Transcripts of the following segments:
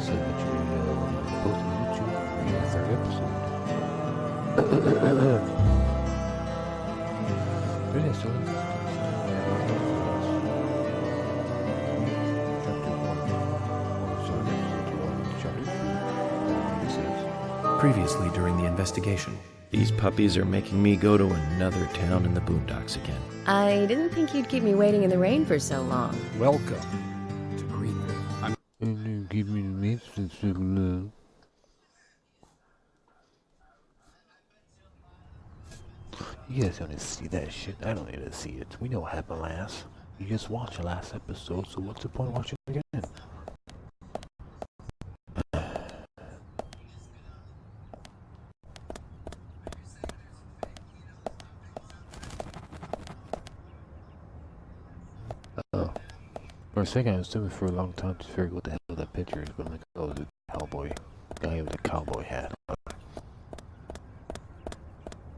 So eventually, post on YouTube for the third episode. But yeah, so Previously during the investigation. These puppies are making me go to another town in the boondocks again. I didn't think you'd keep me waiting in the rain for so long. Welcome to Greenland. Give me the meat. You guys don't need to see that shit. I don't need to see it. We know what happened last. You just watched the last episode, so what's the point of watching it again? For a second, I was doing for a long time to figure out what the hell that picture is, but I'm like, oh, the cowboy guy with a cowboy hat.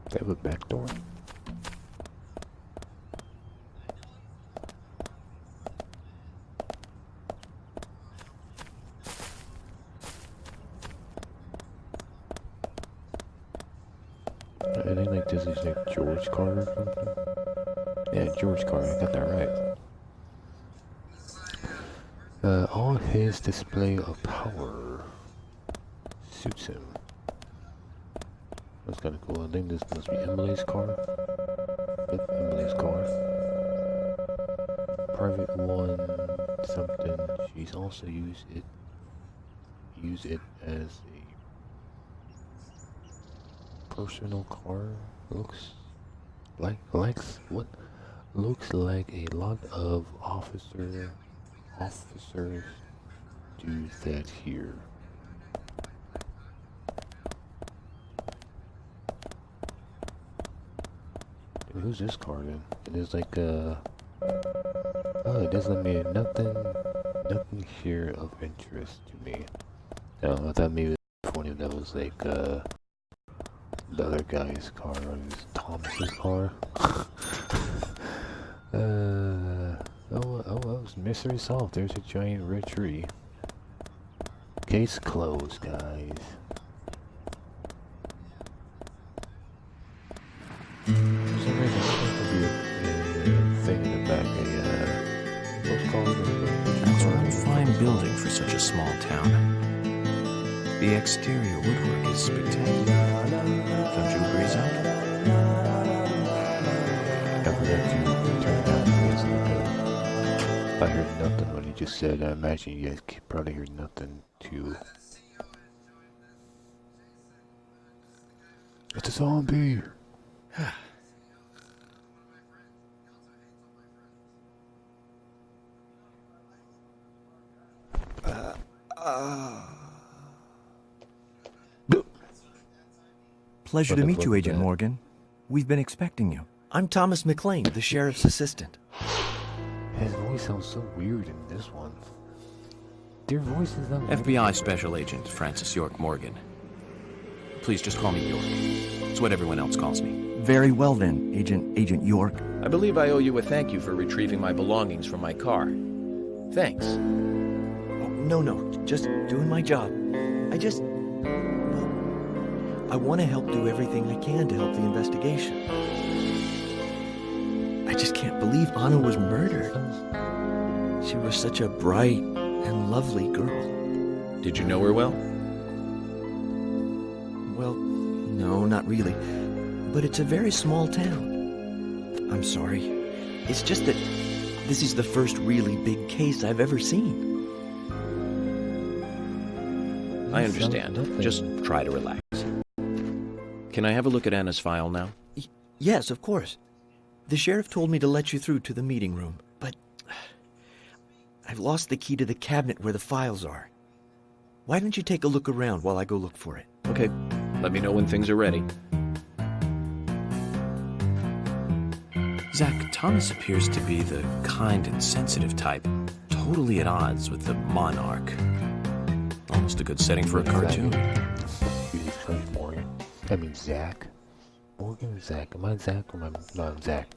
They have a back door? I think like this is like George Carter or something. Yeah, George Carter, I got that right. All his display of power suits him. That's kind of cool. I think this must be Emily's car. Yep, Emily's car. Private one something. She's also used it as a personal car. Looks like a lot of officers do that here. Dude, who's this car then? It is like oh, it doesn't mean nothing here of interest to me. No, I thought maybe one of that was like the other guy's car, or it was Thomas's car. Oh, mystery solved. There's a giant red tree. Case closed, guys. For some reason, I think there'll be a thing in the back, postcard. It's a rather fine building for such a small town. The exterior woodwork is spectacular. Don't you agree, Zach? I forgot to turn down the music. I heard nothing when he just said. I imagine you guys probably heard nothing too. It's a zombie. Pleasure to meet you, Agent Morgan. We've been expecting you. I'm Thomas McLean, the sheriff's assistant. His voice sounds so weird in this one. Their voices sound FBI Special Agent Francis York Morgan. Please just call me York. It's what everyone else calls me. Very well then, Agent York. I believe I owe you a thank you for retrieving my belongings from my car. Thanks. Oh, no, just doing my job. I want to help do everything I can to help the investigation. I just can't believe Anna was murdered. She was such a bright and lovely girl. Did you know her well? Well, no, not really. But it's a very small town. I'm sorry. It's just that this is the first really big case I've ever seen. I understand. Just try to relax. Can I have a look at Anna's file now? Yes, of course. The sheriff told me to let you through to the meeting room, but I've lost the key to the cabinet where the files are. Why don't you take a look around while I go look for it? Okay, let me know when things are ready. Zach, Thomas appears to be the kind and sensitive type, totally at odds with the monarch. Almost a good setting for a cartoon. I mean Zach. Morgan or Zach? Am I Zach or am I not Zach?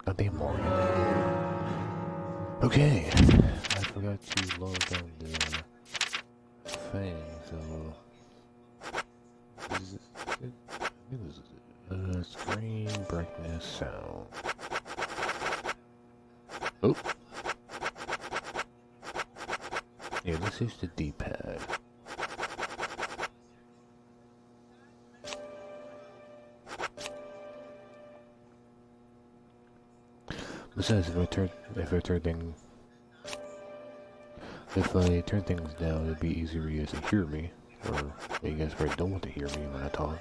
I think Morgan. Okay. I forgot to load down the thing, so this is screen brightness sound. Oh, yeah, this is the D-pad. Besides, if I turn things down, it'd be easier for you guys to hear me, or you guys probably don't want to hear me when I talk.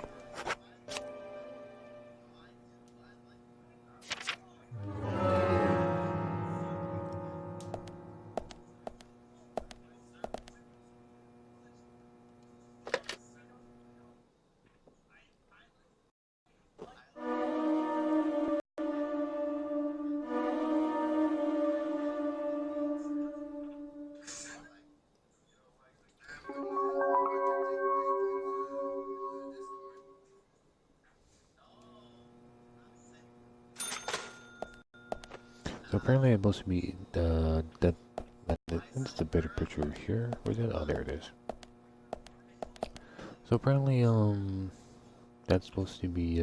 So apparently it's supposed to be that's the better picture here. Where's it? Oh, there it is. So apparently that's supposed to be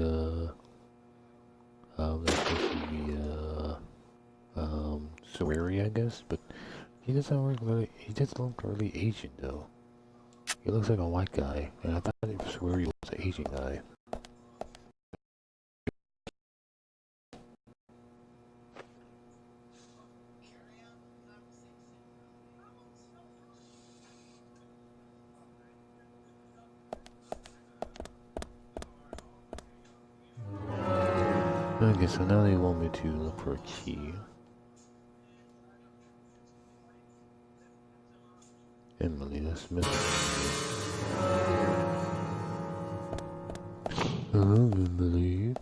Sawari, I guess, but he doesn't look really Asian though. He looks like a white guy, and I thought Sawari was an Asian guy. Okay, so now they want me to look for a key. Emily, that's missing. Hello, Emily.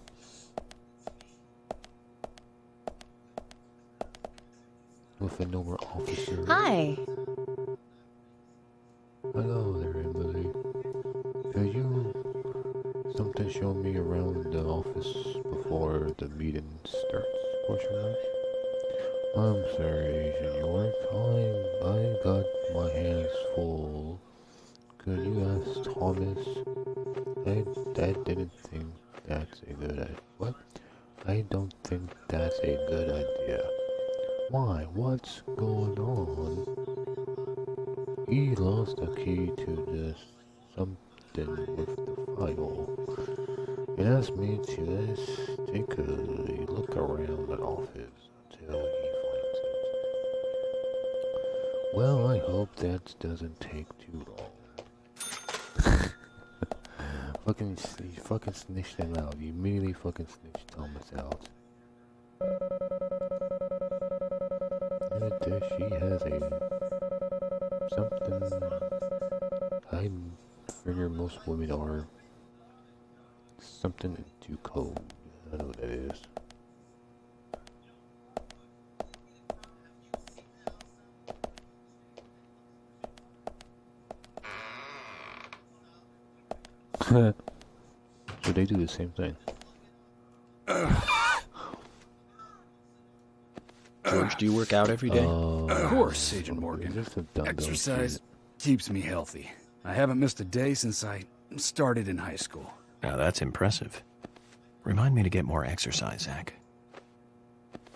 With a number officer. Hi. Hello there, Emily. Could you something show me around the office before the meeting starts? I'm sorry, Agent York. I got my hands full. Could you ask Thomas? I didn't think that's a good idea. What? I don't think that's a good idea. Why? What's going on? He lost the key to this something with the file. It asked me to just take a look around the office until he finds it. Well, I hope that doesn't take too long. You fucking snitched him out. You immediately fucking snitched Thomas out. And there she has something. I figure most women are something into code. I know what that is. So they do the same thing. George, do you work out every day? Of course, Agent Morgan. Exercise keeps me healthy. I haven't missed a day since I started in high school. Now that's impressive. Remind me to get more exercise, Zach.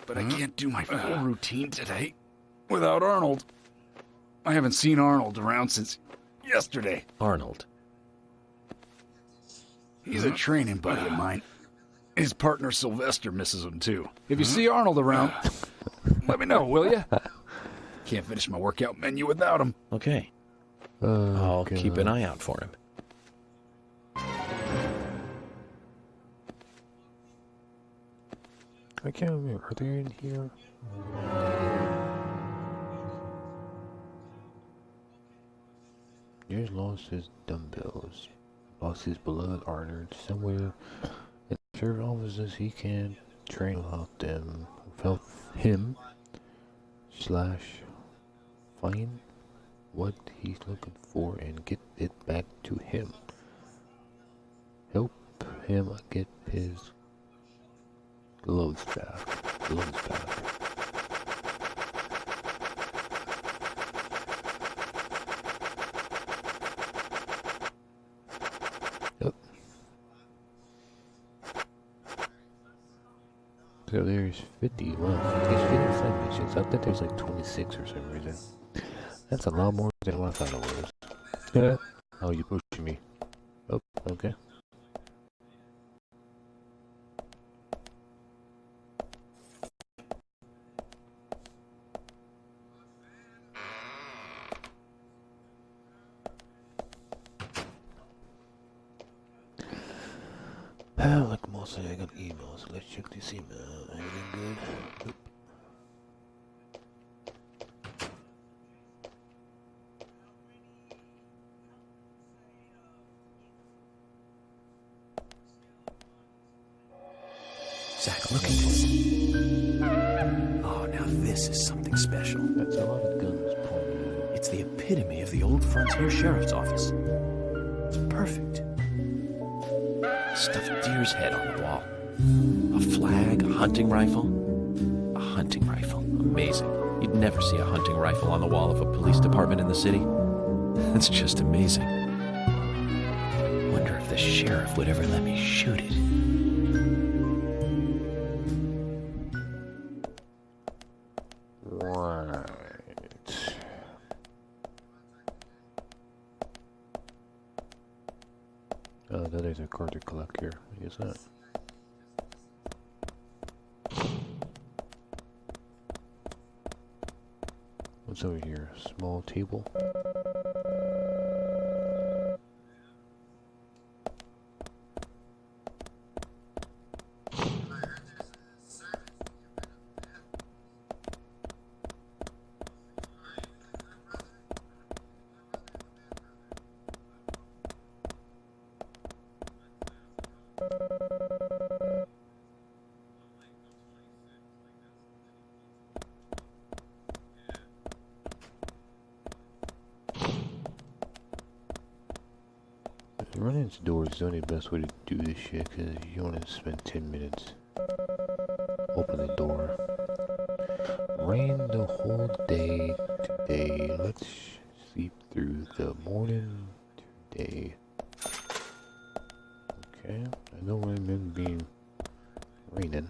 But I can't do my full routine today without Arnold. I haven't seen Arnold around since yesterday. Arnold. He's a training buddy of mine. His partner Sylvester misses him too. If you see Arnold around, let me know, will ya? Can't finish my workout menu without him. Okay. I'll keep an eye out for him. I can't remember. Are they in here? Here's lost his dumbbells. Lost his beloved Arnold somewhere in the sheriff offices. He can't train without him / find what he's looking for and get it back to him. Help him get his gloves back. So there's 50 left. There's 55 missions. I think there's like 26 for some reason. That's a lot more than what I thought it was. Yeah. Oh, you pushing me. Oh, okay. Like mostly I got emails. Let's check this email. Anything good? Nope. Zach, look at this. Oh, now this is something special. That's a lot of guns pointed. It's the epitome of the old frontier sheriff's office. It's perfect. Stuffed deer's head on the wall. A flag, a hunting rifle. A hunting rifle. Amazing. You'd never see a hunting rifle on the wall of a police department in the city. That's just amazing. Wonder if the sheriff would ever let me shoot it. Right. Oh, that is a card to collect here. What is that? What's over here? Small table. Running into doors is the only best way to do this shit, because you want to spend 10 minutes. Open the door. Rain the whole day today. Let's sleep through the morning today. Okay, I don't remember being raining.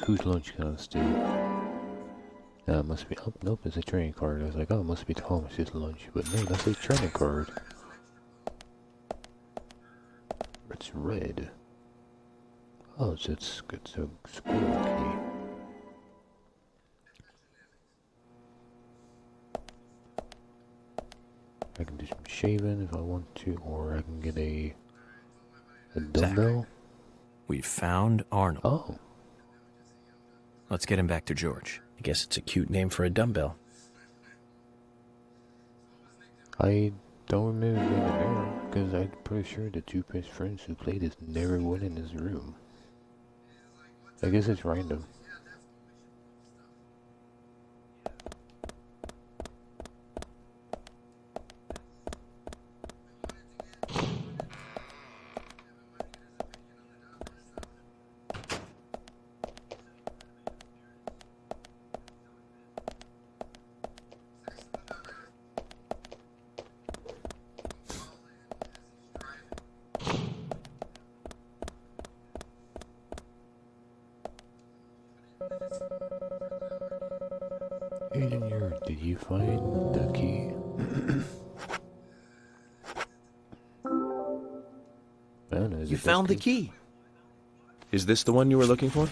Whose lunch can I steal? Must be. Oh, nope, it's a training card. I was like, oh, it must be Thomas's lunch, but no, that's a training card. It's red. Oh, it's a squirrel key. I can do some shaving if I want to, or I can get a dumbbell. Zach, we found Arnold. Oh. Let's get him back to George. I guess it's a cute name for a dumbbell. I don't remember being there, because I'm pretty sure the two best friends who played this never went in this room. I guess it's random. Engineer, did you find the key? You found the key. Is this the one you were looking for?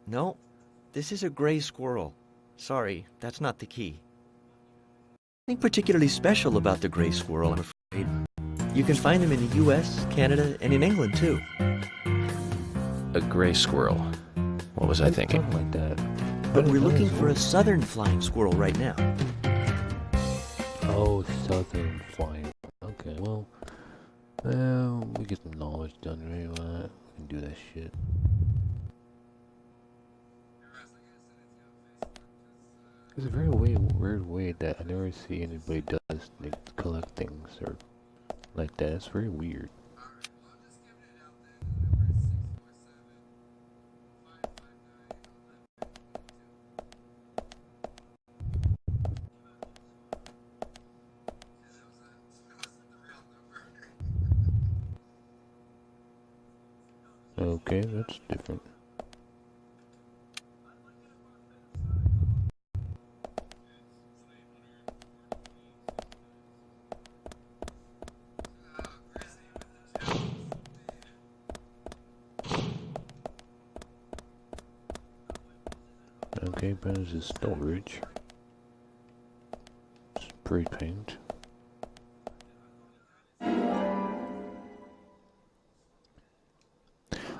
No. This is a gray squirrel. Sorry, that's not the key. Nothing particularly special about the gray squirrel, I'm afraid. You can find them in the US, Canada, and in England, too. A gray squirrel. What was I thinking? Something like that. But we're looking for a southern flying squirrel right now. Oh, southern flying. Okay, well, we get some knowledge done, right? We can do that shit. It's a very weird way that I never see anybody does like, collect things or like that. It's very weird. Okay, that's different. Okay, but this is storage. Spray paint.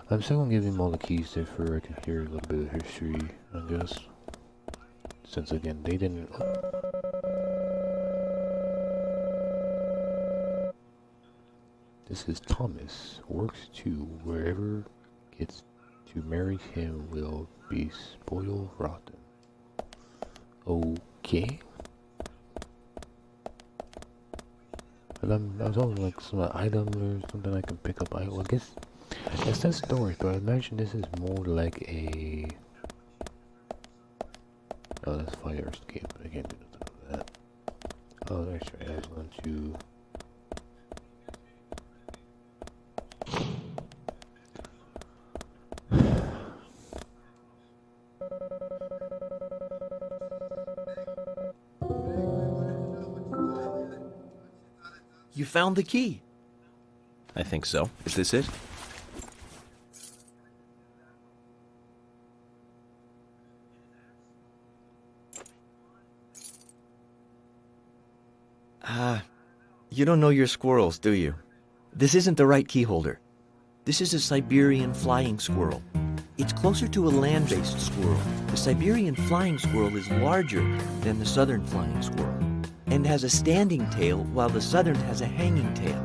I'm still gonna give him all the keys there for I can hear a little bit of history, I guess. Since again, they didn't... This is Thomas. Works to wherever gets to marry him will be spoiled rotten. Okay. And I was hoping like some item or something I can pick up. Well, I guess it says storage, but I imagine this is more like a... Oh, that's fire escape. I can't do nothing with that. Oh, that's right. I was going to... You found the key. I think so. Is this it? You don't know your squirrels, do you? This isn't the right key holder. This is a Siberian flying squirrel. It's closer to a land-based squirrel. The Siberian flying squirrel is larger than the southern flying squirrel and has a standing tail while the southern has a hanging tail.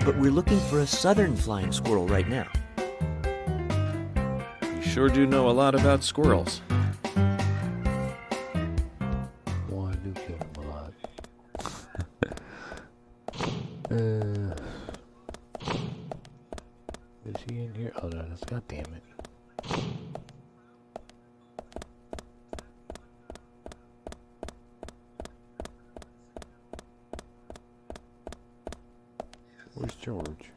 But we're looking for a southern flying squirrel right now. You sure do know a lot about squirrels. Well, I do kill them a lot. Is he in here? Oh no, that's god damn it. Where's George?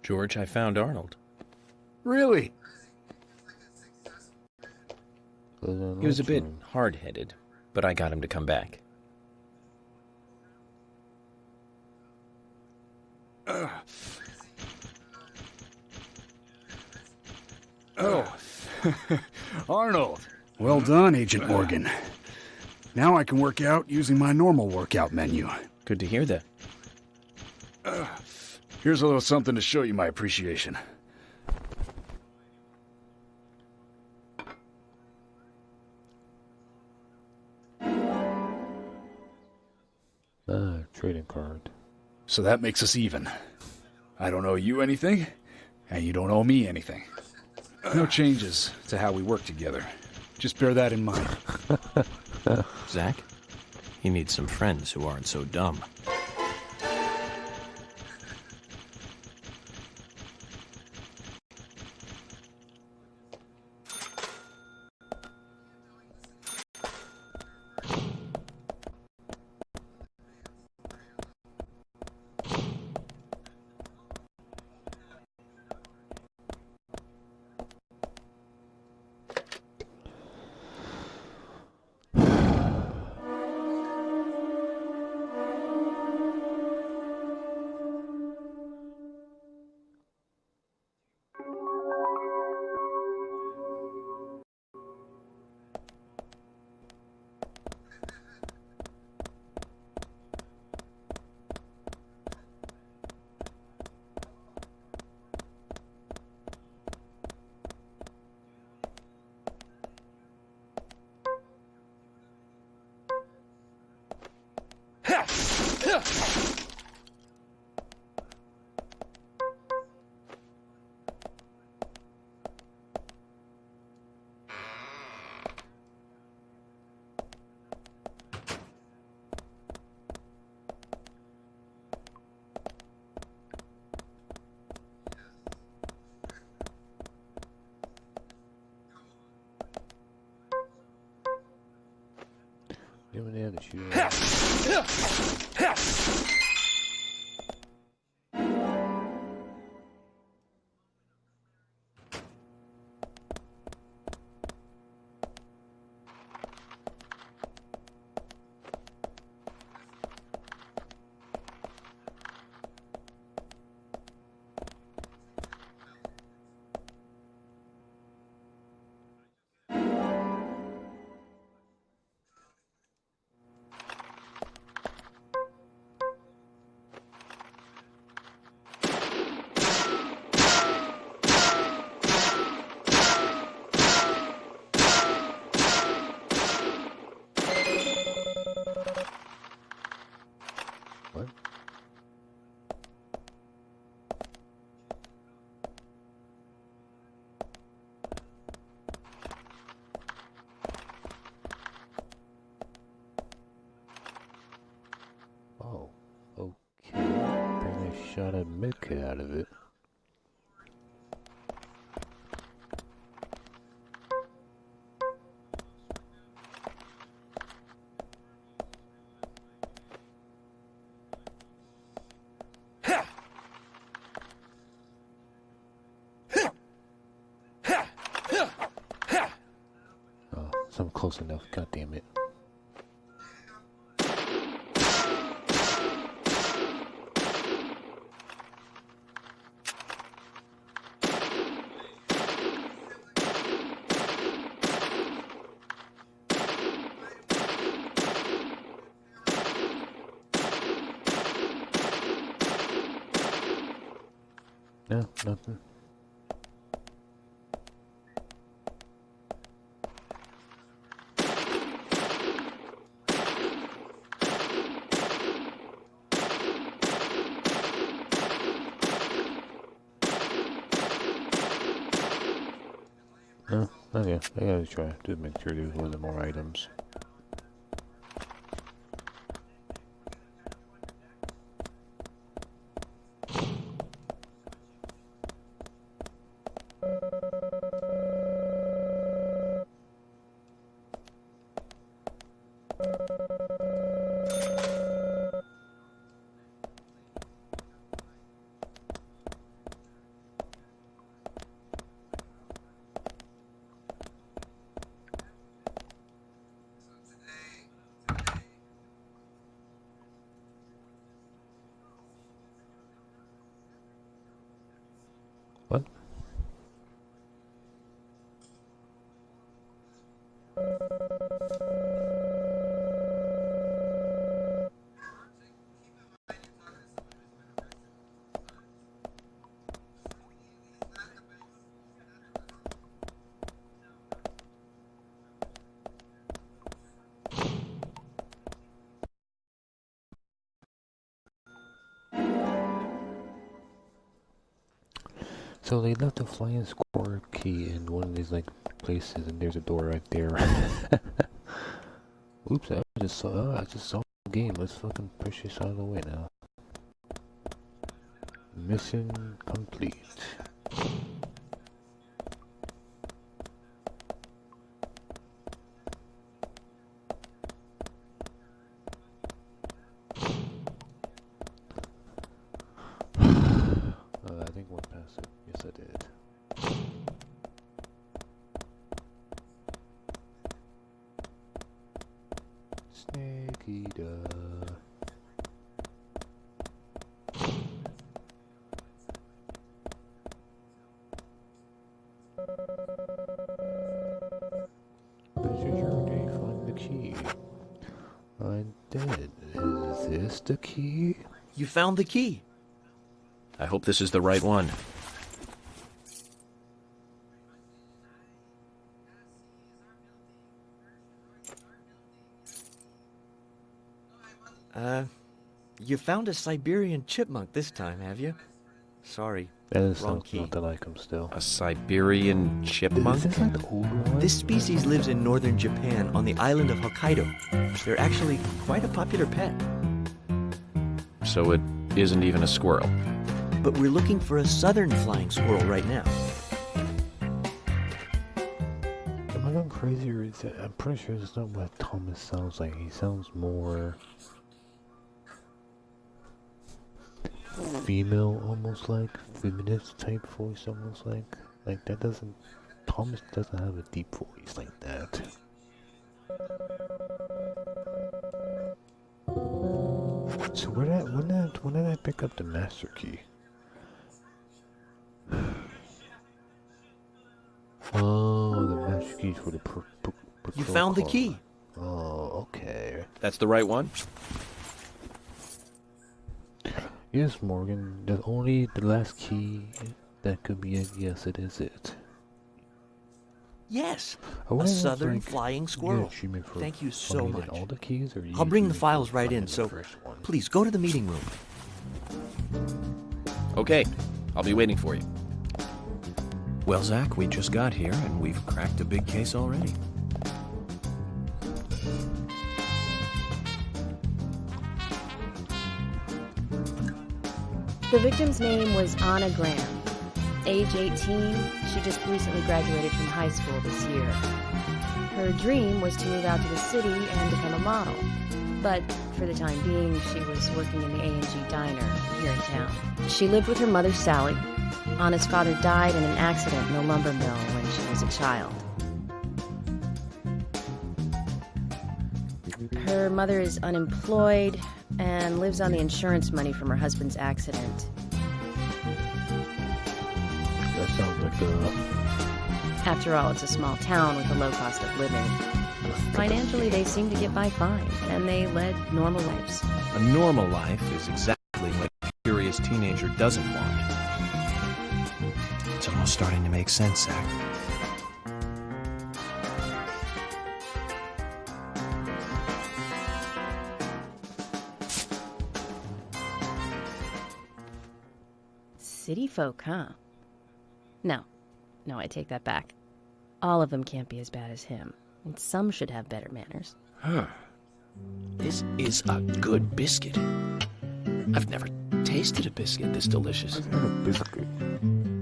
George, I found Arnold. Really? He was a bit hard-headed, but I got him to come back. Oh. Arnold. Well done, Agent Morgan. Now I can work out using my normal workout menu. Good to hear that. Here's a little something to show you my appreciation. Trading card. So that makes us even. I don't owe you anything, and you don't owe me anything. No changes to how we work together. Just bear that in mind. Zach, he needs some friends who aren't so dumb. You were there to shoot. What? Oh, okay. Then I shot a medkit out of it. Oh, so I'm close enough. God damn it. No, nothing. Oh, okay. I gotta try to make sure there wasn't more items. What? So they left a flying squirrel key in one of these like places, and there's a door right there. Oops! I just saw the game. Let's fucking push this out of the way now. Mission complete. I think I went past it. Yes, I did. Snake eater. Measure your day, find the key. I did. Is this the key? You found the key. I hope this is the right one. You found a Siberian chipmunk this time, have you? Sorry, That is wrong sounds key. nothing like him still. A Siberian chipmunk? Is this like the older one? This species lives in northern Japan on the island of Hokkaido. They're actually quite a popular pet. So it isn't even a squirrel. But we're looking for a southern flying squirrel right now. Am I going crazy or is it, I'm pretty sure that's not what Thomas sounds like. He sounds more female, almost like feminist type voice, almost like that doesn't. Thomas doesn't have a deep voice like that. So when did I pick up the master key? Oh, the master key for the You found the car. key. Oh, okay. That's the right one? Yes, Morgan. There's only the last key that could be it. Yes, it is it. Yes, I a wonder if, southern like, flying you get squirrel. achievement for Thank you so finding much. all the keys, or do you I'll bring the achievement files for right finding in, the so first one? please go to the meeting room. Okay, I'll be waiting for you. Well, Zach, we just got here and we've cracked a big case already. The victim's name was Anna Graham. Age 18, she just recently graduated from high school this year. Her dream was to move out to the city and become a model. But for the time being, she was working in the A&G diner here in town. She lived with her mother, Sally. Anna's father died in an accident in a lumber mill when she was a child. Her mother is unemployed and lives on the insurance money from her husband's accident. That sounds like After all, it's a small town with a low cost of living. Financially, they seem to get by fine, and they led normal lives. A normal life is exactly what a curious teenager doesn't want. It's almost starting to make sense, Zach. City folk, huh? No, I take that back. All of them can't be as bad as him, and some should have better manners. Huh. This is a good biscuit. I've never tasted a biscuit this delicious. It's not a biscuit.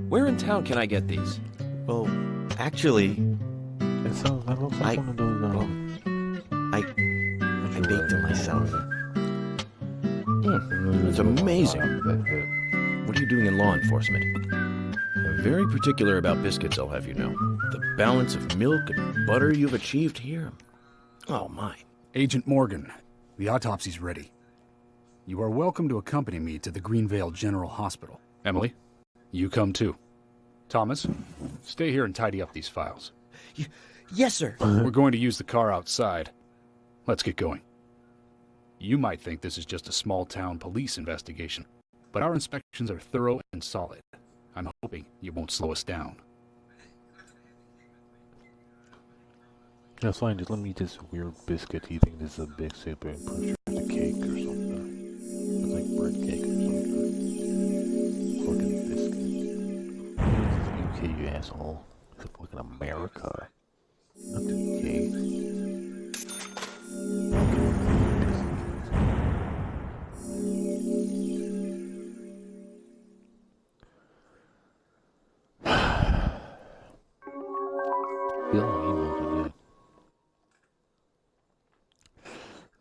Where in town can I get these? Well, actually, It sounds. That looks like I- one of those. I baked them myself. It's amazing. What are you doing in law enforcement? I'm very particular about biscuits, I'll have you know. The balance of milk and butter you've achieved here. Oh, my. Agent Morgan, the autopsy's ready. You are welcome to accompany me to the Greenvale General Hospital. Emily, you come too. Thomas, stay here and tidy up these files. Yes, sir. We're going to use the car outside. Let's get going. You might think this is just a small-town police investigation, but our inspections are thorough and solid. I'm hoping you won't slow us down. That's fine. Just let me eat this weird biscuit. You think this is a big super and push it as a cake or something? It's like bread cake or something. Fucking biscuit. This is UK, you asshole. It's fucking America. Not the UK. Feel my emails again.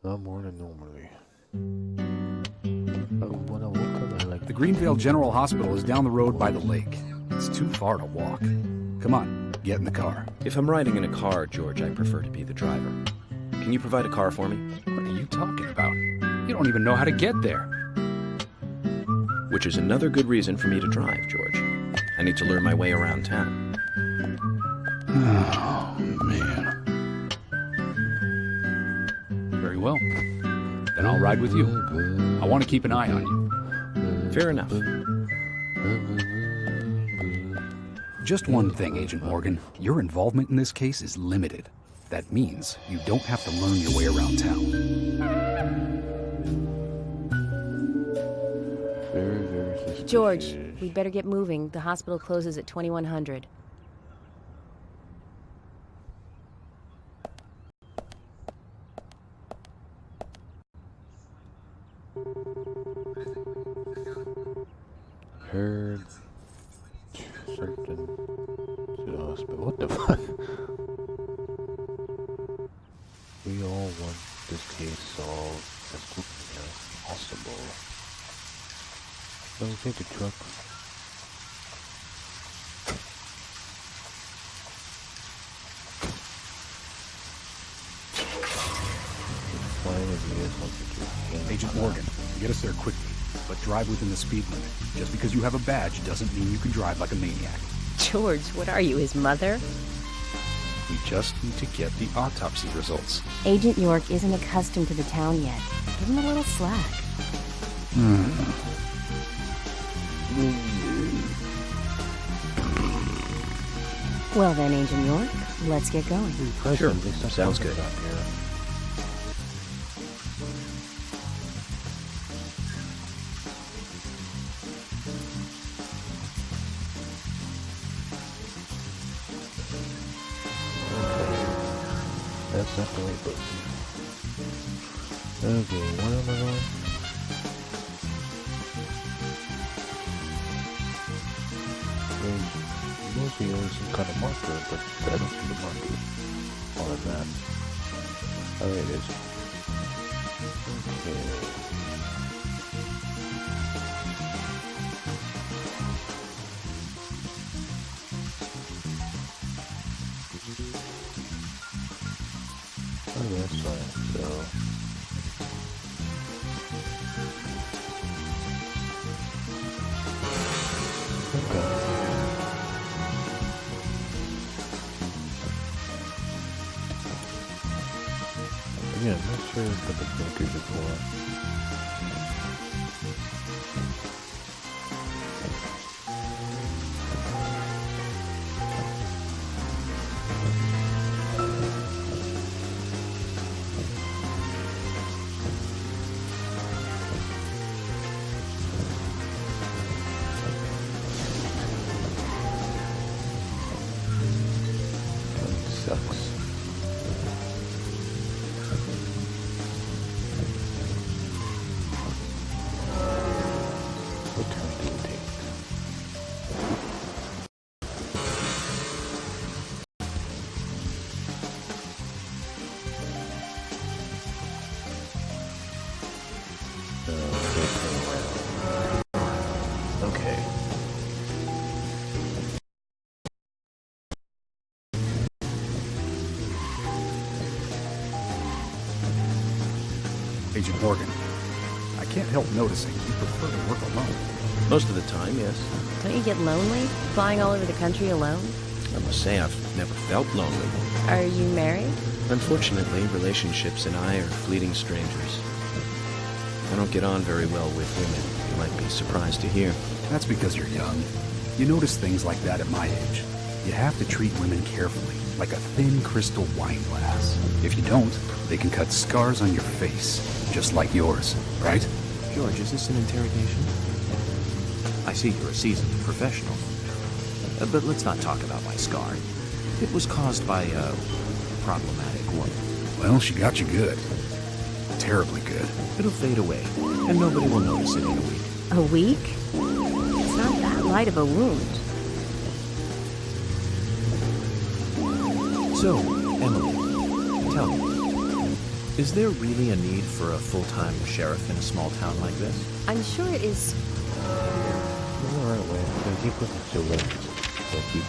Not more than normally. When I woke up, I like The Greenvale General Hospital is down the road by the lake. It's too far to walk. Come on, get in the car. If I'm riding in a car, George, I prefer to be the driver. Can you provide a car for me? What are you talking about? You don't even know how to get there. Which is another good reason for me to drive, George. I need to learn my way around town. Oh, man. Very well. Then I'll ride with you. I want to keep an eye on you. Fair enough. Just one thing, Agent Morgan. Your involvement in this case is limited. That means you don't have to learn your way around town. George, we'd better get moving. The hospital closes at 2100. Heard something to the hospital. What the fuck? We all want this case solved as quickly as possible. So we take the truck. Agent Morgan, get us there quickly, but drive within the speed limit. Just because you have a badge doesn't mean you can drive like a maniac. George, what are you, his mother? We just need to get the autopsy results. Agent York isn't accustomed to the town yet. Give him a little slack. Well then, Agent York, let's get going. Sure, sounds good. That's not the right button. Okay, where am I going? There's mostly always some kind of marker, but I don't see the marker on the map. Oh, there it is. Okay. Oh, yeah, that's fine. So, okay. Yeah, I'm not sure what the bunkers are for. Sucks. What turn do we take? We'll turn around. Okay. Agent Morgan, I can't help noticing you prefer to work alone. Most of the time, yes. Don't you get lonely, flying all over the country alone? I must say I've never felt lonely. Are you married? Unfortunately, relationships and I are fleeting strangers. I don't get on very well with women, you might be surprised to hear. That's because you're young. You notice things like that at my age. You have to treat women carefully, like a thin crystal wine glass. If you don't, they can cut scars on your face, just like yours, right? George, is this an interrogation? I see you're a seasoned professional. But let's not talk about my scar. It was caused by a problematic woman. Well, she got you good. Terribly good. It'll fade away, and nobody will notice it in a week. A week? It's not that light of a wound. So, Emily, tell me, is there really a need for a full-time sheriff in a small town like this? I'm sure it is. Alright, wait. Gonna keep looking so late. So keep.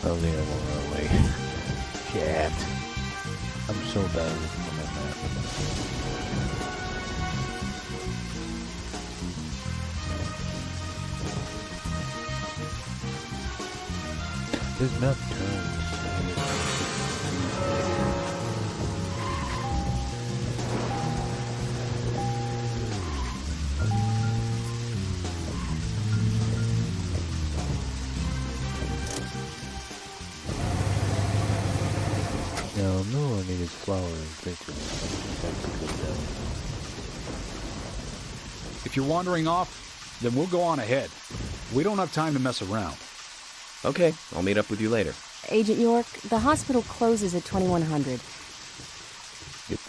Oh, yeah, I'm on our way. Shit. I'm so bad at looking at my map. This map turns. Now, no, I need his flower and picture. That's a good down. If you're wandering off, then we'll go on ahead. We don't have time to mess around. Okay, I'll meet up with you later. Agent York, the hospital closes at 2100. Yep.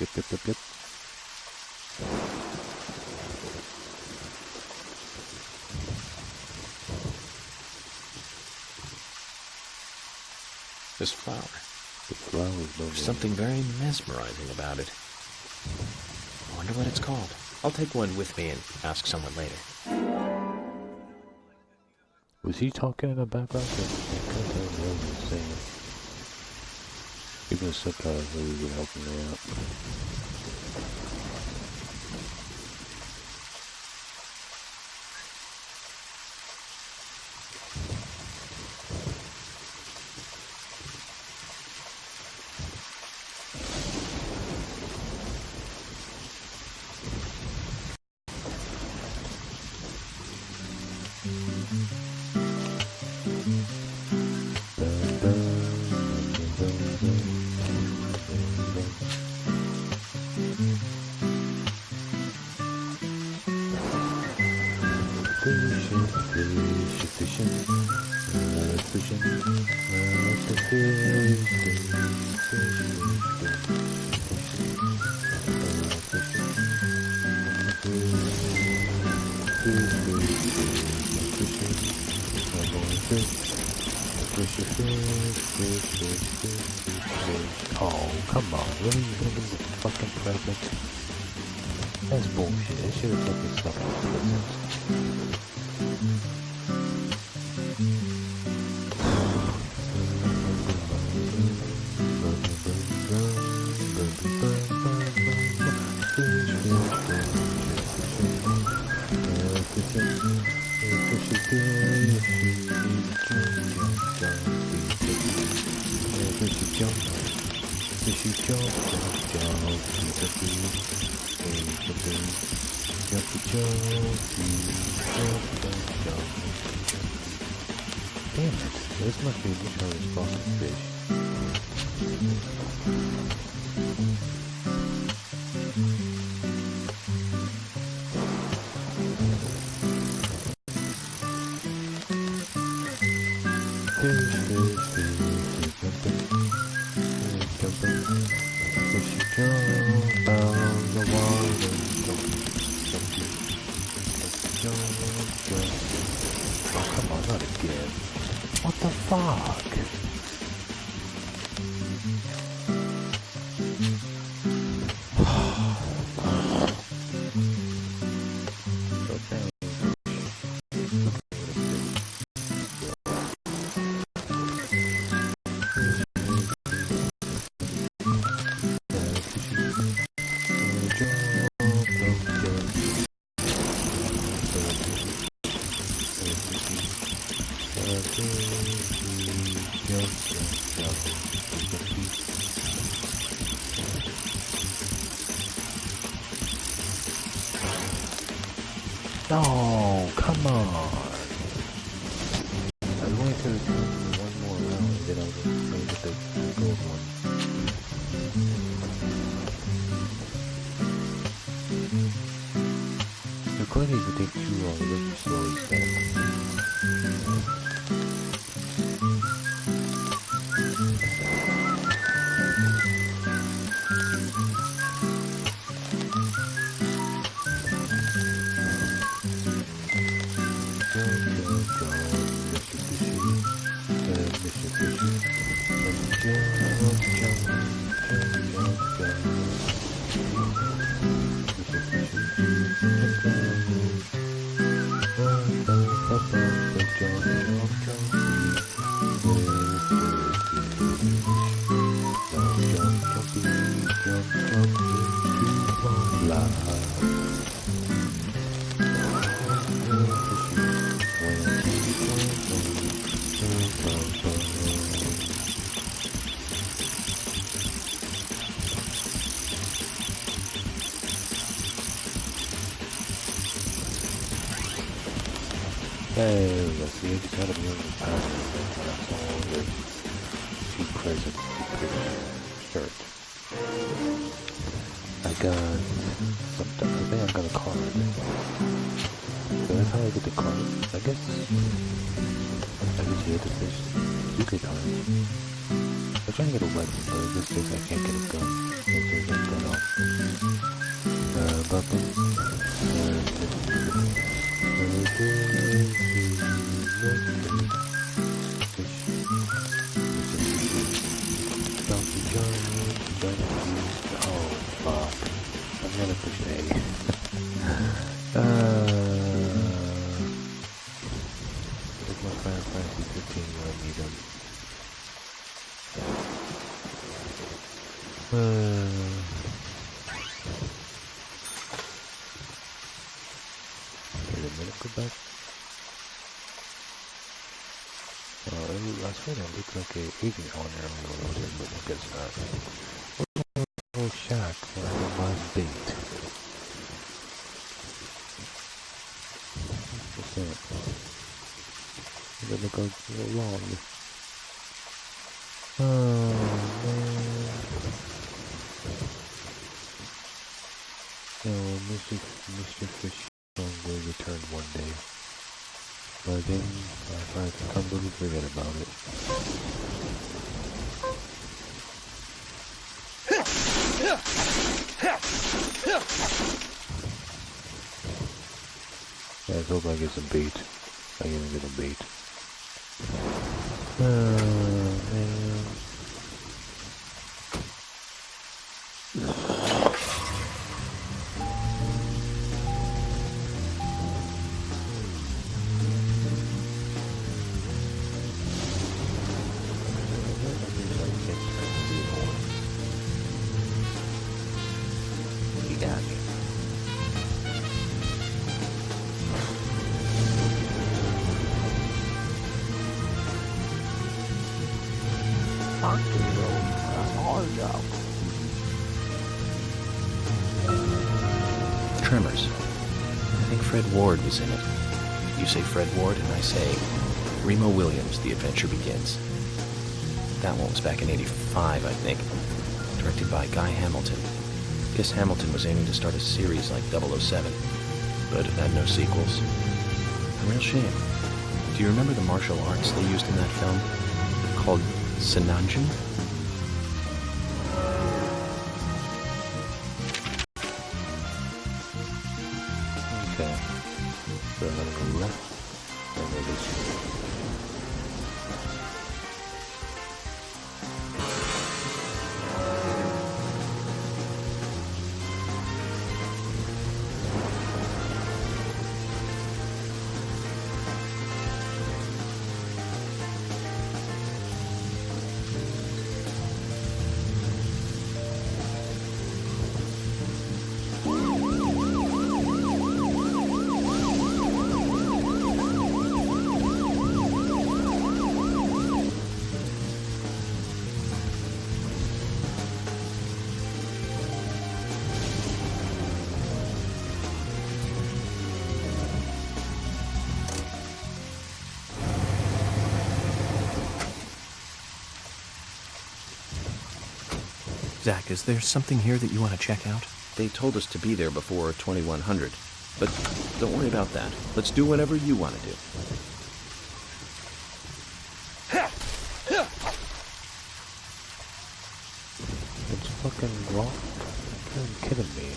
This flower. The flowers don't There's something very mesmerizing about it. I wonder what it's called. I'll take one with me and ask someone later. Was he talking in the background? I can't tell what he was saying. Even the subtitles really would help me out. Oh, come on, really? You're gonna give me the fucking present? That's bullshit. They should have fucking stuff with presents. Damn it, this must be Charlie's fucking fish. Oh, come on, not again. What the fuck? No, come on. I was going to do one more round and then I was going to get the gold one. The quality would take too long, it doesn't slow it down. Hey, let's see, I just gotta be on the path. That's all it is. Too crazy. shirt. I got something. I think I got a card. So that's how I get the card. I guess you have to fish. You could card. I'm trying to get a weapon, but in this case I can't get a gun. There's a gun off. Weapon. Oh fuck. I'm gonna push A. Where's my Final Fantasy 15 when I need him? Wait a minute, go back. I swear that looked like an agent on there when I was in, but I guess not. Oh, shack where I got my bait. What's that? It doesn't look like a little long. Oh, man. So, Mr. Fish will return one day. But then, I completely forget about it. Yeah, let's hope I get some bait. I can even get some bait. Oh, man. You got me. Tremors. I think Fred Ward was in it. You say Fred Ward, and I say Remo Williams, The Adventure Begins. That one was back in '85, I think. Directed by Guy Hamilton. Guess Hamilton was aiming to start a series like 007, but it had no sequels. A real shame. Do you remember the martial arts they used in that film? Called Sinanjin? Okay. So I'm gonna go left and go this way. Zach, is there something here that you want to check out? They told us to be there before 2100, but don't worry about that. Let's do whatever you want to do. It's fucking wrong. You're kidding me.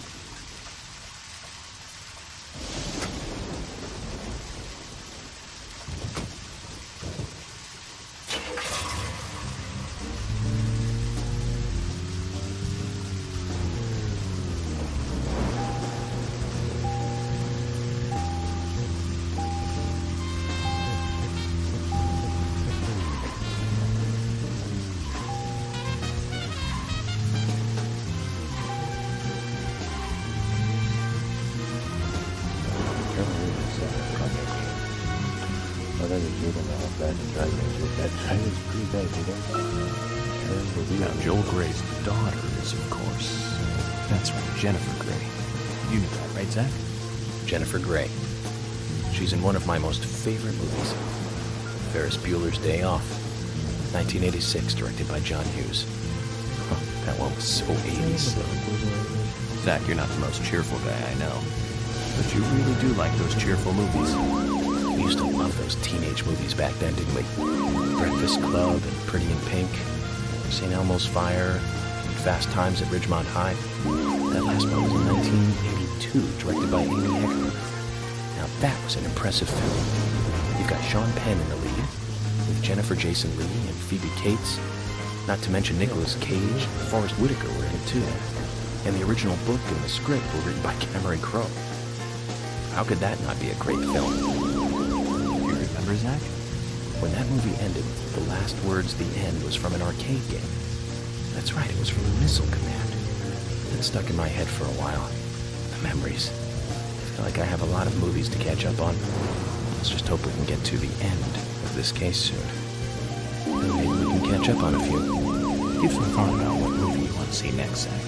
Now, Joel Gray's daughter is, of course... That's right, Jennifer Grey. You knew that, right, Zach? Jennifer Grey. She's in one of my most favorite movies. Ferris Bueller's Day Off. 1986, directed by John Hughes. Huh. That one was so 80s. Zach, you're not the most cheerful guy I know. But you really do like those cheerful movies. We used to love those teenage movies back then, didn't we? Breakfast Club and Pretty in Pink, St. Elmo's Fire, and Fast Times at Ridgemont High. That last one was in 1982, directed by Amy Heckerling. Now that was an impressive film. You've got Sean Penn in the lead, with Jennifer Jason Leigh and Phoebe Cates. Not to mention Nicolas Cage and Forrest Whitaker were in it too. And the original book and the script were written by Cameron Crowe. How could that not be a great film? You remember, Zach? When that movie ended, the last words at the end was from an arcade game. That's right, it was from Missile Command. It stuck in my head for a while. The memories. I feel like I have a lot of movies to catch up on. Let's just hope we can get to the end of this case soon. And maybe we can catch up on a few. Keep some thought about what movie you want to see next, Zach.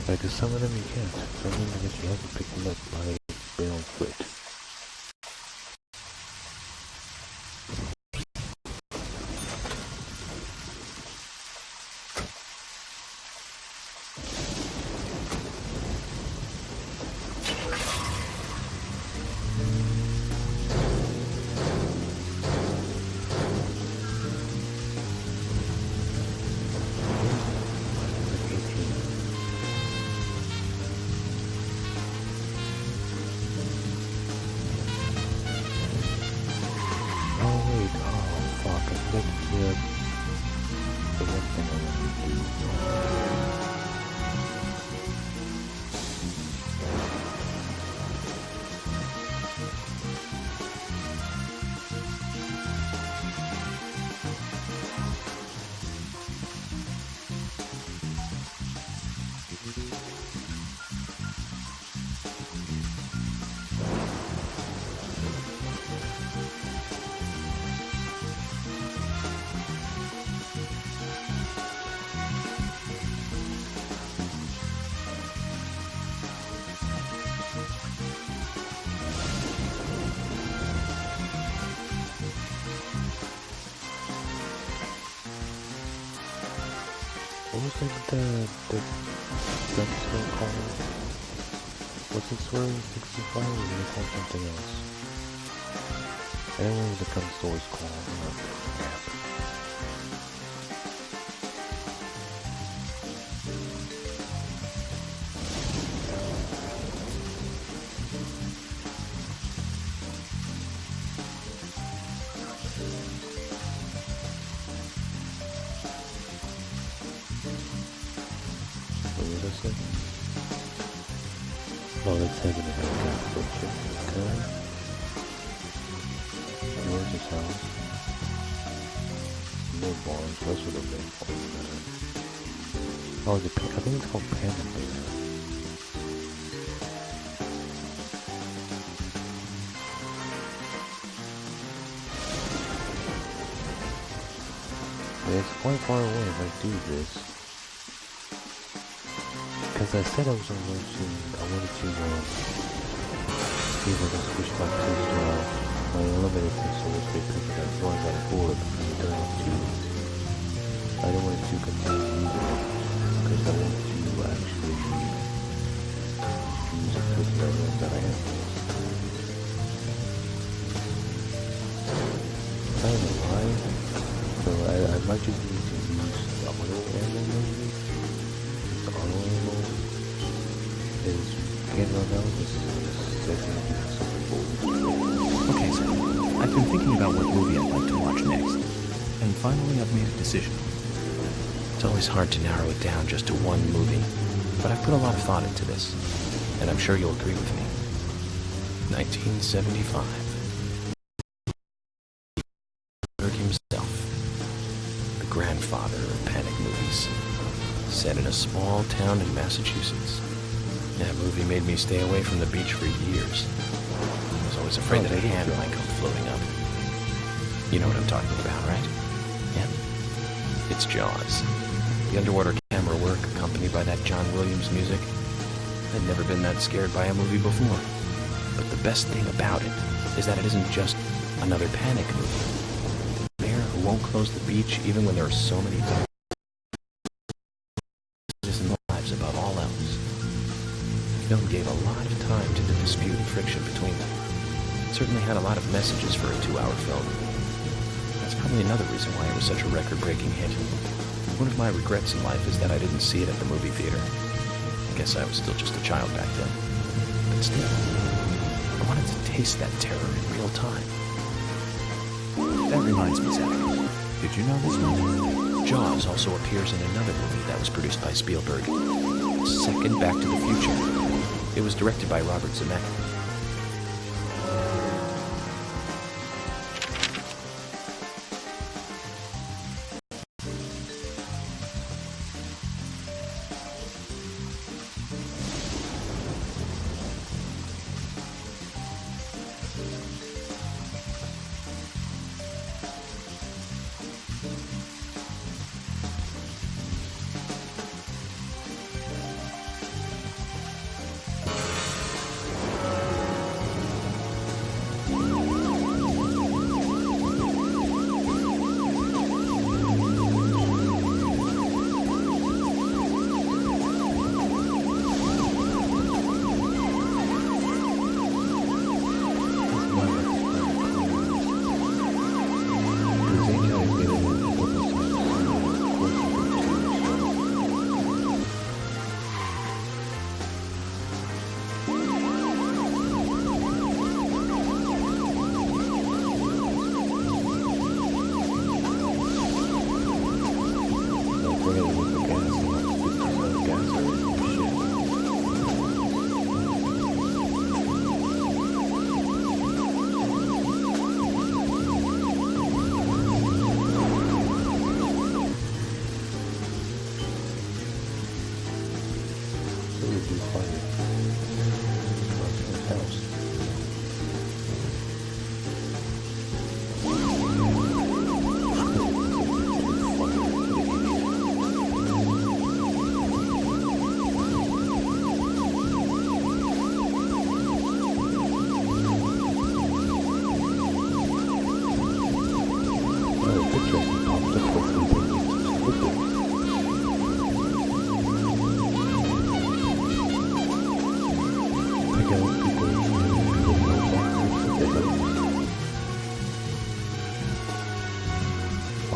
Like, some of them you can't. Some of them I guess you have to pick them up by your own foot. What was like the drugstore called? What's it sort of 65 or was it called something else? I don't know what the gun store is called. Crap. Oh, let's take it to the gas station. Okay. Yours is house. No barns. Those are the main ones. Oh, I think it's called Panda Bear. Yeah, it's quite far away if I do this. Because I said I wanted to see if I can switch my my elevator pistol was big because I thought I got bored. I don't want to continue using it because I want to actually might just need to use the auto ammo maybe. The auto ammo is getting run out. This is Okay, so I've been thinking about what movie I'd like to watch next, and finally I've made a decision. It's always hard to narrow it down just to one movie, but I've put a lot of thought into this, and I'm sure you'll agree with me. 1975. Himself, the grandfather of panic movies, set in a small town in Massachusetts. That movie made me stay away from the beach for years. I was always afraid that a hand might come floating up. You know what I'm talking about, right? Yeah. It's Jaws. The underwater camera work accompanied by that John Williams music. I'd never been that scared by a movie before. But the best thing about it is that it isn't just another panic movie. Who won't close the beach even when there are so many in lives above all else. The film gave a lot of time to the dispute and friction between them. It certainly had a lot of messages for a 2-hour film. That's probably another reason why it was such a record-breaking hit. One of my regrets in life is that I didn't see it at the movie theater. I guess I was still just a child back then. But still, I wanted to taste that terror in real time. That reminds me, Zach. Did you know this one? Jaws also appears in another movie that was produced by Spielberg. Second Back to the Future. It was directed by Robert Zemeckis.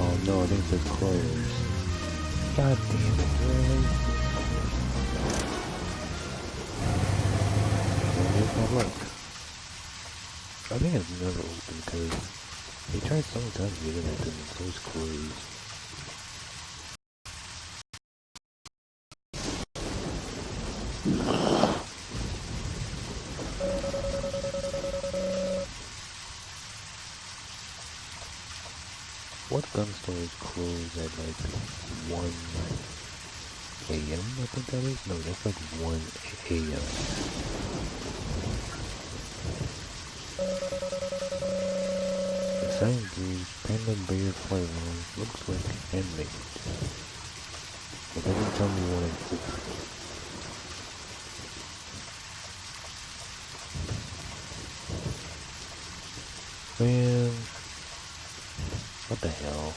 Oh no, I think they're closed. God damn it, really? Here's my luck. I think it's never open because they tried so many times to get in it and it's always closed. What gun store is closed at like 1 a.m. I think that is? No, that's like 1 a.m. The sound breeze, Panda Bear Firearm looks like handmade. It doesn't tell me when it's open. Man, what the hell?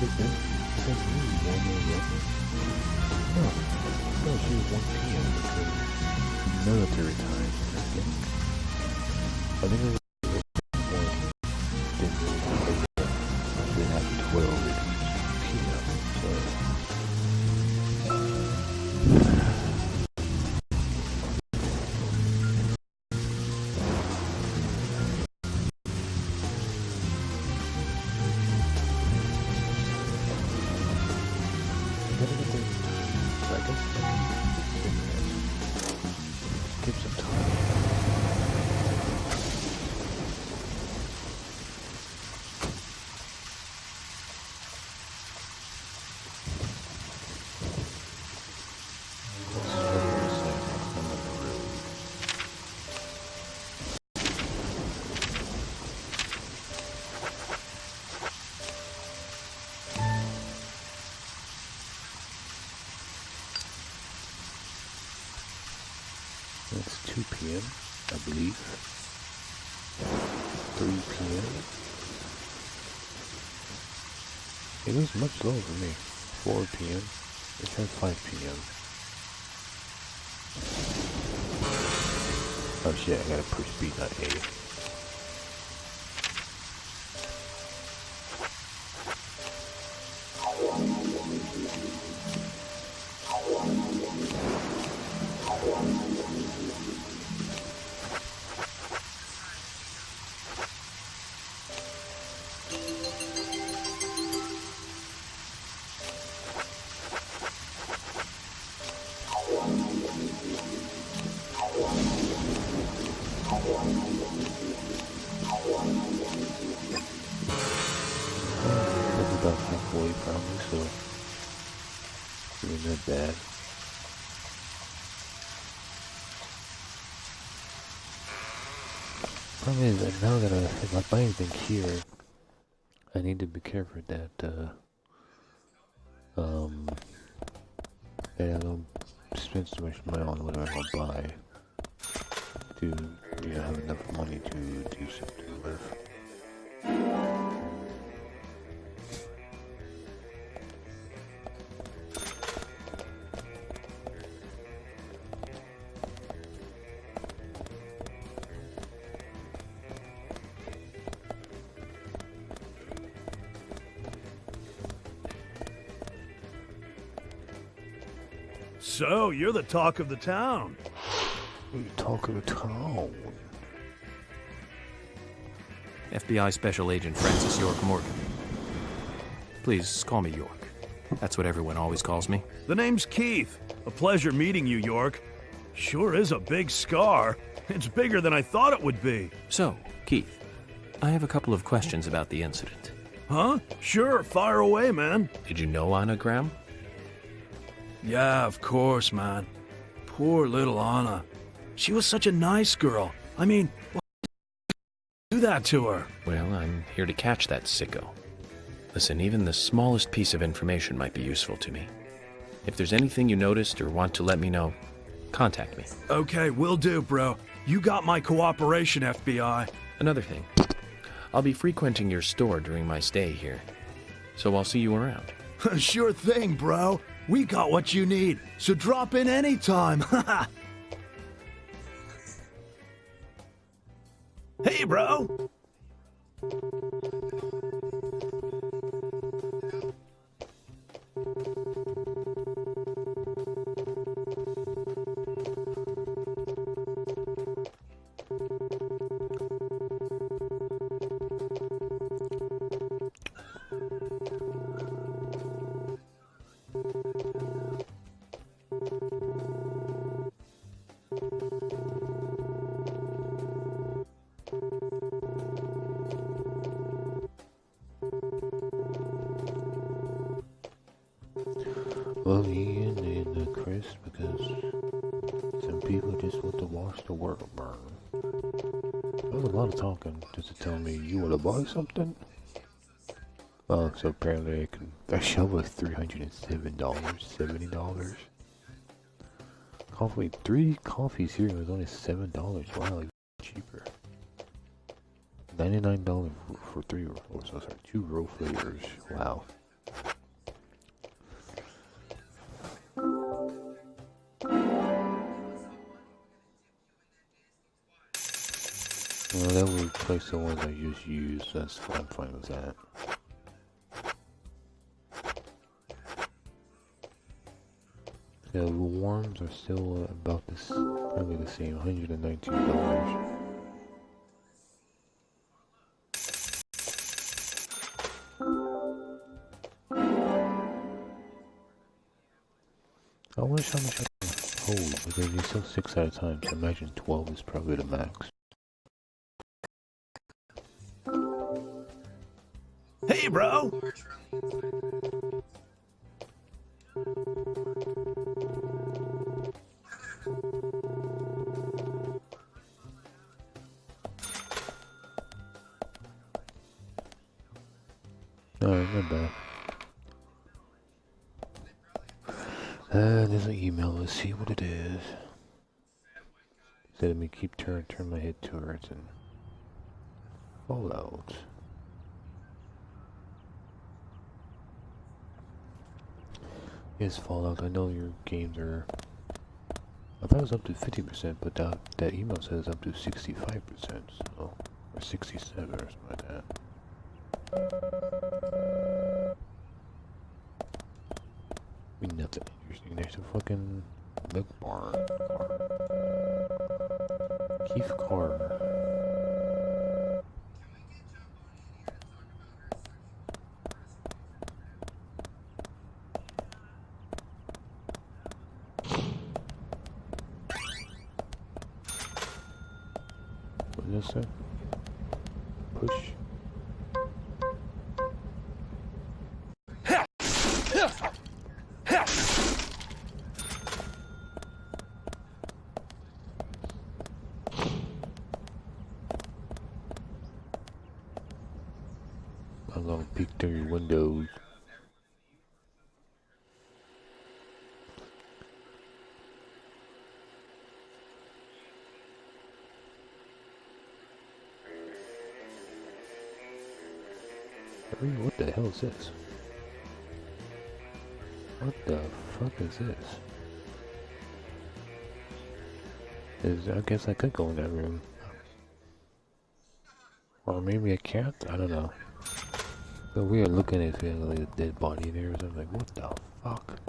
is that? Is that really 1 a.m.? No. No, she was 1 p.m. because military time, I think. I think it was didn't really have then after 12 it was p.m. So I guess give some time. It's 2 p.m., I believe. 3 p.m. It was much lower for me. 4 p.m. It said 5 p.m. Oh shit, I gotta push B, not A. That's about halfway probably, so it wasn't that bad. Problem is that now that if I buy anything here, I need to be careful that that I don't spend so much money on whatever I'm gonna buy to have enough money to do something with. So, you're the talk of the town. We talk of the town. FBI Special Agent Francis York Morgan. Please call me York. That's what everyone always calls me. The name's Keith. A pleasure meeting you, York. Sure is a big scar. It's bigger than I thought it would be. So, Keith, I have a couple of questions about the incident. Huh? Sure, fire away, man. Did you know Anna Graham? Yeah, of course, man. Poor little Anna. She was such a nice girl. I mean, why do that to her? Well, I'm here to catch that sicko. Listen, even the smallest piece of information might be useful to me. If there's anything you noticed or want to let me know, contact me. Okay, will do, bro. You got my cooperation, FBI. Another thing, I'll be frequenting your store during my stay here, so I'll see you around. Sure thing, bro. We got what you need, so drop in anytime. Hey, bro. Well, Ian and Chris, because some people just want to watch the world burn. There was a lot of talking just to tell me, you want to buy something? Oh, so apparently a shovel is $307, $70. Coffee, 3 coffees here was only $7. Wow, even cheaper. $99 for 3 rolls. Oh, sorry, 2 roll flavors. Wow. replace the ones I just used. That's fine. I'm fine with that. The worms are still about this, probably the same, $119. I wish how much I can hold, because you sell 6 at a time, so imagine 12 is probably the max. Hey, bro! Alright, not bad. There's an email, let's see what it is. Instead of me keep turn my head towards and Fallout. Yes, Fallout, I know your games are... I thought it was up to 50%, but that email says up to 65%, so... Or 67 or something like that. I mean, nothing interesting. There's a fucking milk barn car. Keith Carter. What does that say? Push. I'm gonna peek through your windows. What the hell is this? What the fuck is this? I guess I could go in that room. Or maybe I can't? I don't know. But we are looking at like a dead body there, so I'm like, what the fuck?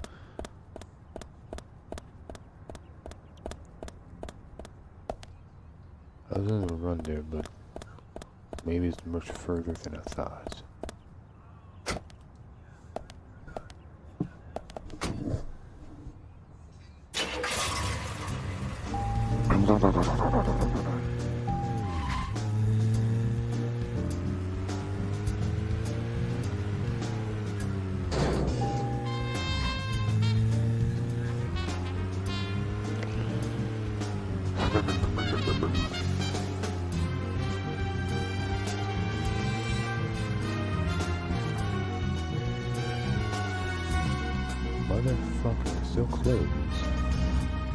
I was gonna run there, but maybe it's much further than I thought. Motherfucker, it's so close.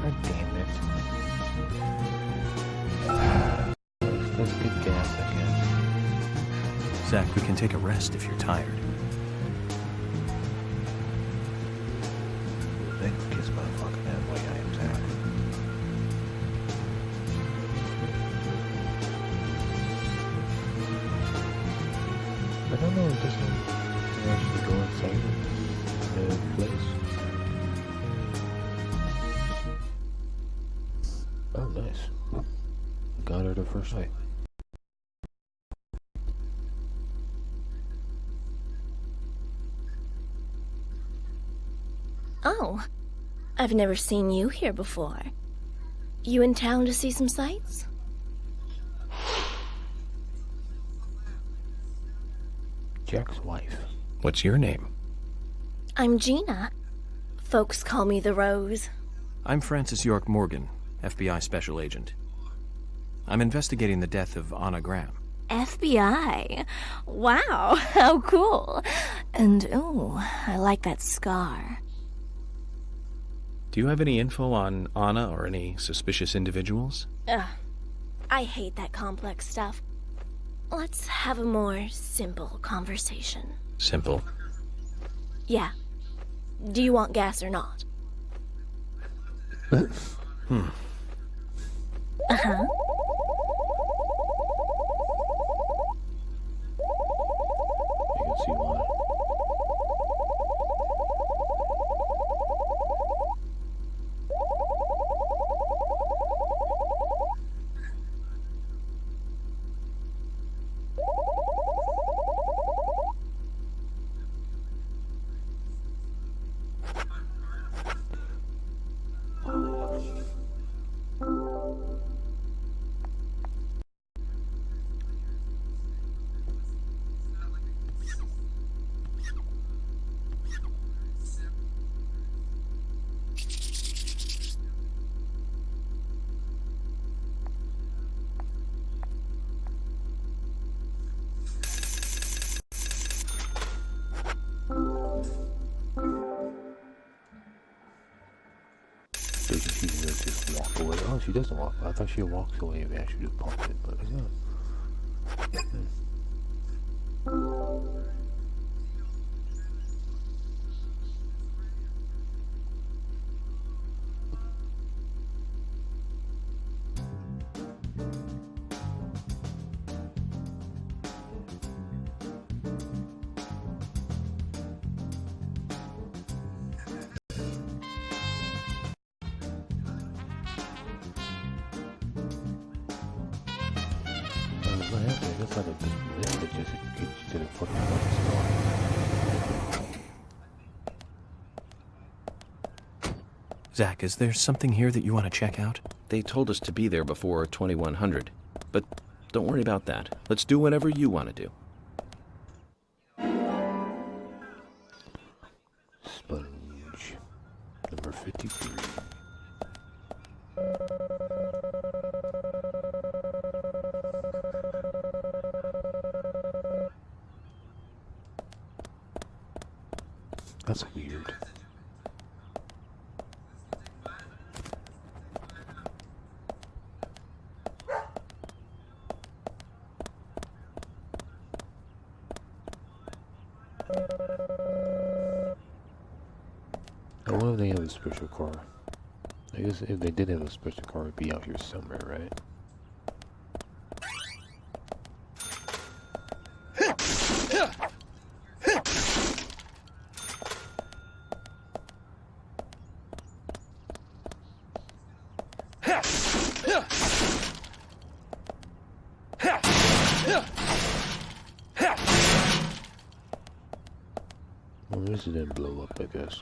God damn it. Let's get gas, I guess. Zach, we can take a rest if you're tired. Then kiss my fucking head like I am Zach. I don't know if this one can actually go inside the place. Oh, nice. Got her the first sight. Oh, I've never seen you here before. You in town to see some sights? Jack's wife. What's your name? I'm Gina. Folks call me the Rose. I'm Francis York Morgan, FBI Special Agent. I'm investigating the death of Anna Graham. FBI? Wow, how cool. And, ooh, I like that scar. Do you have any info on Anna or any suspicious individuals? I hate that complex stuff. Let's have a more simple conversation. Simple. Yeah. Do you want gas or not? Uh-huh. see why. She's gonna just walk away. Oh, she doesn't walk. I thought she walks away and actually just pump it, but yeah. What happened? I guess I had a big list that just gets you to the fucking store. Zach, is there something here that you want to check out? They told us to be there before 2100, but don't worry about that. Let's do whatever you want to do. Sponge. Number 53. That's weird. I wonder if they have a special car. I guess if they did have a special car, it'd be out here somewhere, right? Well, this didn't blow up, I guess.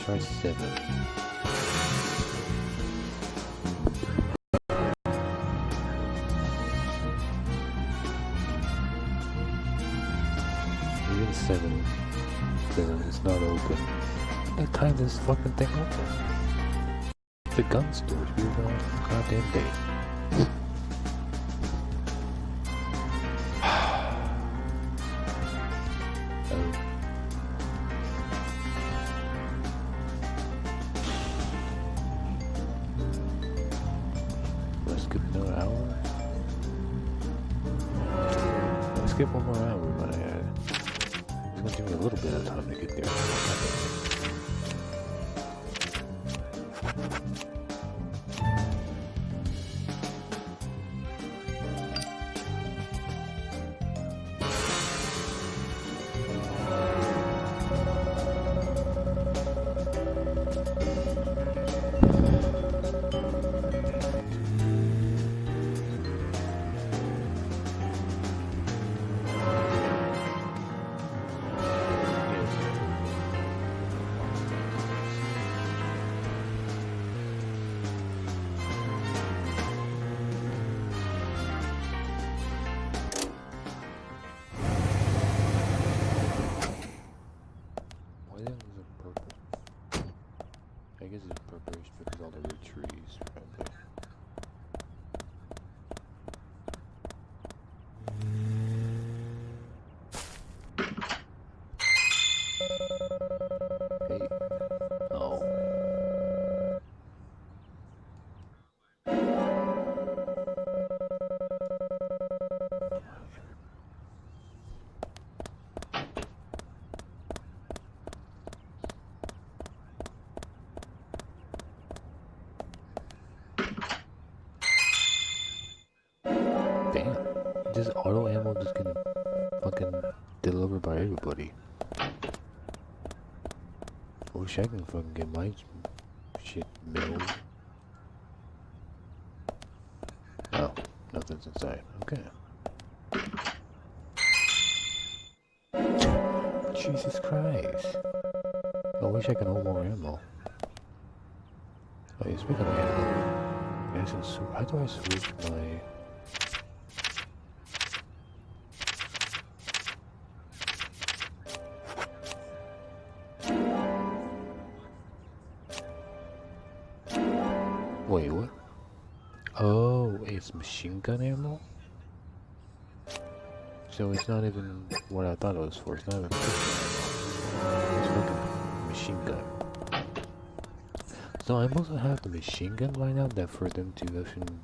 Try 7. Even 7, because it's not open. What time this fucking thing open? The gun store should be open all goddamn day. Skip one more hour, but it's gonna give me a little bit of time to get there. Damn. Just auto ammo just getting fucking delivered by everybody. I wish I can fucking get my shit milled. Oh, nothing's inside. Okay. Jesus Christ. I wish I could hold more ammo. Oh, yeah, speaking of ammo, how do I switch my... Wait, what? Oh, it's machine gun ammo? So it's not even what I thought it was for. It's not even... It's fucking machine gun. So I must have the machine gun line out that for them to actually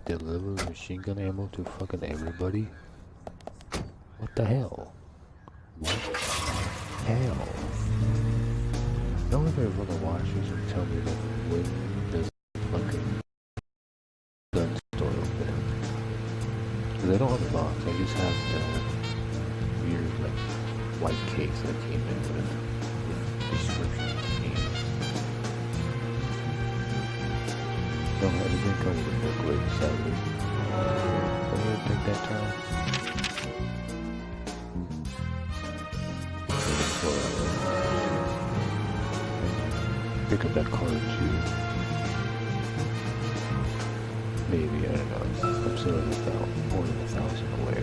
deliver machine gun ammo to fucking everybody? What the hell? What the hell? No one ever gonna watch this and tell me that when there's fucking gun store open. Because I don't have the box, I just have the weird like white case that came in with description of the game. No, everything comes with a booklet, sadly. Can you take that time? Pick up that card too. Maybe, I don't know. I'm still about more than 1,000 away.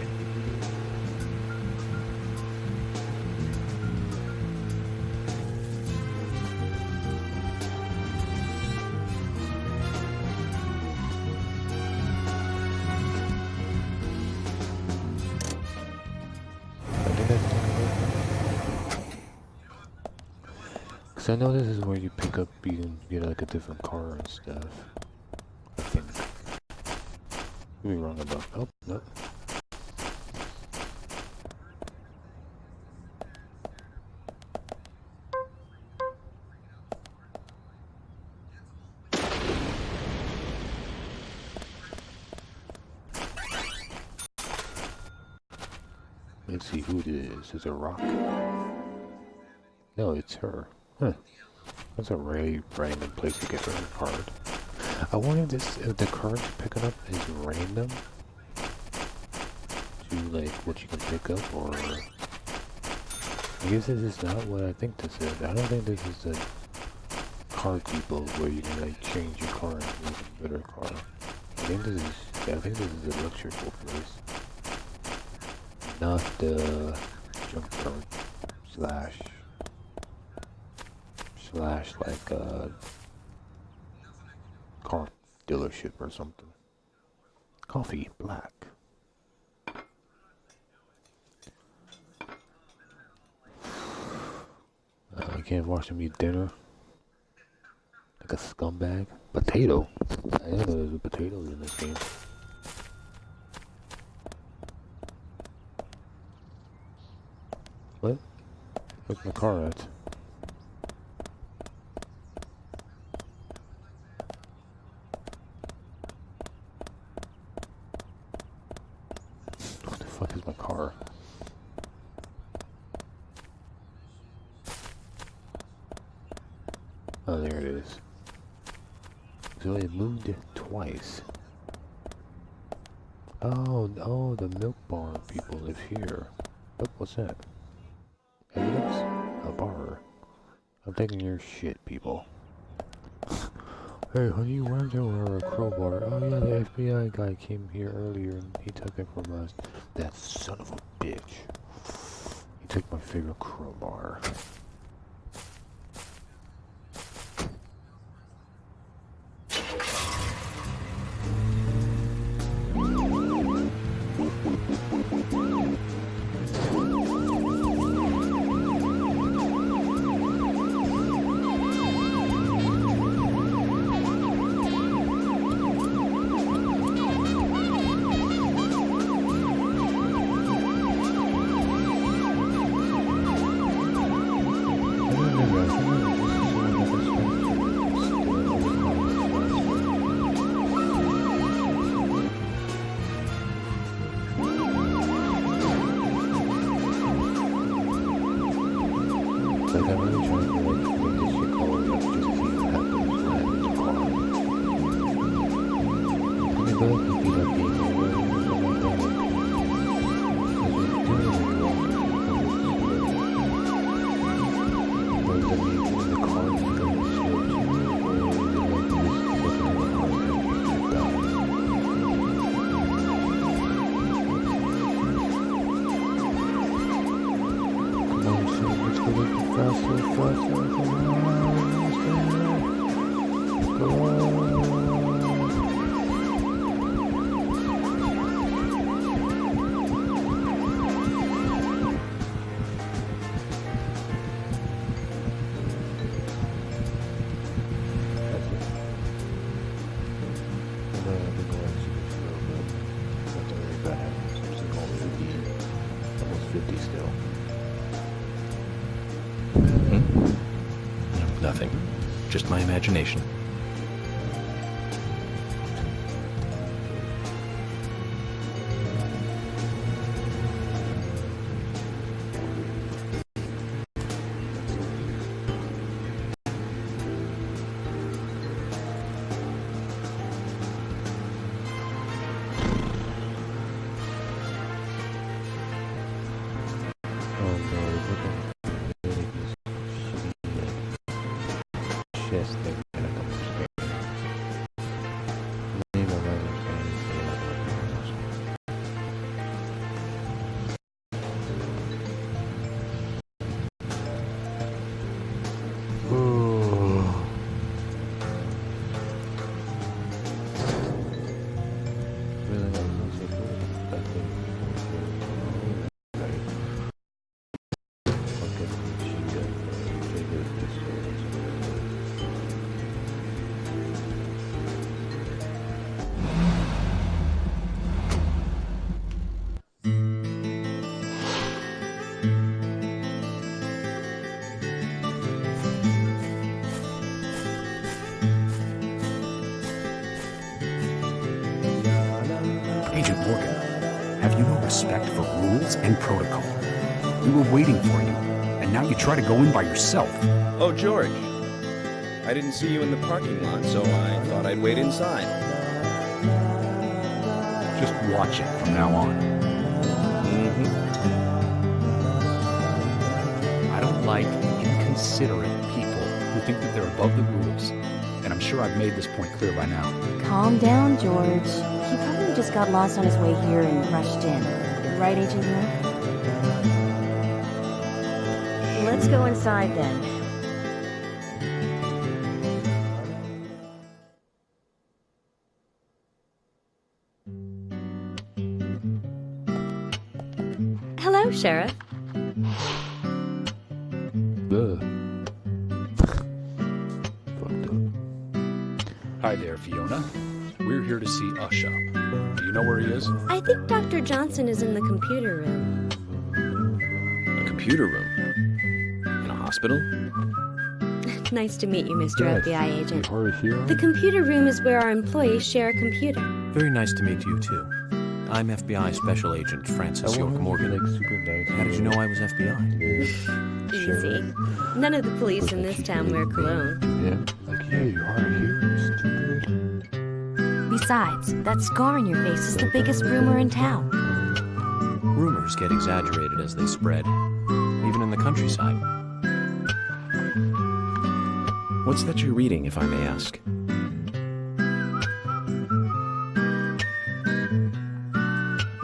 Cause I know this is where you pick up, you can get like a different car and stuff. I think. Could be wrong about. Oh, no. Let's see who it is. Is it Rock? No, it's her. Huh. That's a really random place to get her card. I wonder if the card you're picking up is random to like what you can pick up, or I guess this is not what I think this is. I don't think this is the car depot where you can like change your car into a better car. I think this is a electrical place, not the junkyard slash like car dealership or something. Coffee black. I can't watch them eat dinner like a scumbag. Potato. I didn't know there was potatoes in this game. What? Where's my car at? What the fuck is my car? Oh, there it is. So it moved it twice. Oh, the milk bar people live here. Oh, what's that? Evidence? A bar. I'm taking your shit, people. Hey, honey, where's our crowbar? Oh yeah, the FBI guy came here earlier and he took it from us. That son of a bitch. He took my favorite crowbar. Nothing. Just my imagination. Agent Morgan, have you no respect for rules and protocol? We were waiting for you, and now you try to go in by yourself. Oh, George. I didn't see you in the parking lot, so I thought I'd wait inside. Just watch it from now on. I don't like inconsiderate people who think that they're above the rules, and I'm sure I've made this point clear by now. Calm down, George. He probably just got lost on his way here and rushed in. Right, Agent York? Let's go inside then. Hello, Sheriff. Fucked up. Hi there, Fiona. We're here to see Usha. Do you know where he is? I think Dr. Johnson is in the computer room. A computer room? In a hospital? Nice to meet you, Mr. FBI agent. Hard to hear. The computer room is where our employees share a computer. Very nice to meet you, too. I'm FBI Special Agent Francis York Morgan. Like super nice. How did you know I was FBI? Easy. None of the police in this town wear cologne. Yeah. Like, yeah, you hard to hear, stupid. Besides, that scar on your face is the biggest rumor in town. Rumors get exaggerated as they spread, even in the countryside. What's that you're reading, if I may ask?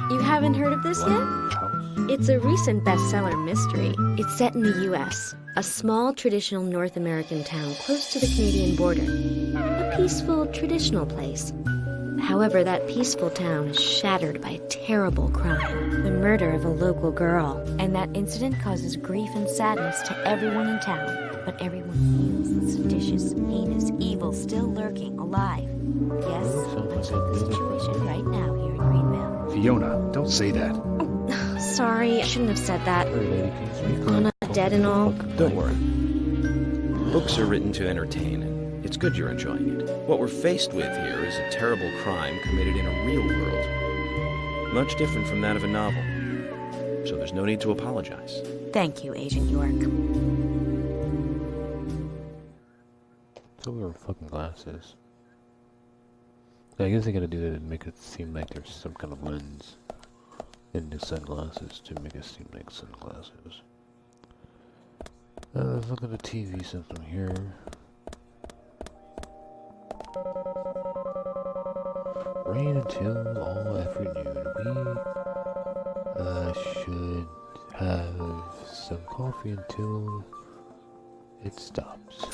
You haven't heard of this yet? It's a recent bestseller mystery. It's set in the U.S., a small traditional North American town close to the Canadian border. A peaceful, traditional place. However, that peaceful town is shattered by a terrible crime, the murder of a local girl. And that incident causes grief and sadness to everyone in town. But everyone feels the seditious, heinous evil still lurking alive. Yes, much like the situation right now here in Greenville. Fiona, don't say that. Sorry, I shouldn't have said that. Anna dead and all. Don't worry. Books are written to entertain, and it's good you're enjoying it. What we're faced with here is a terrible crime committed in a real world. Much different from that of a novel. So there's no need to apologize. Thank you, Agent York. It's over her fucking glasses. I guess they gotta do that to make it seem like there's some kind of lens in the sunglasses to make it seem like sunglasses. Let's look at the TV since I'm here. Rain until all afternoon. We should have some coffee until it stops.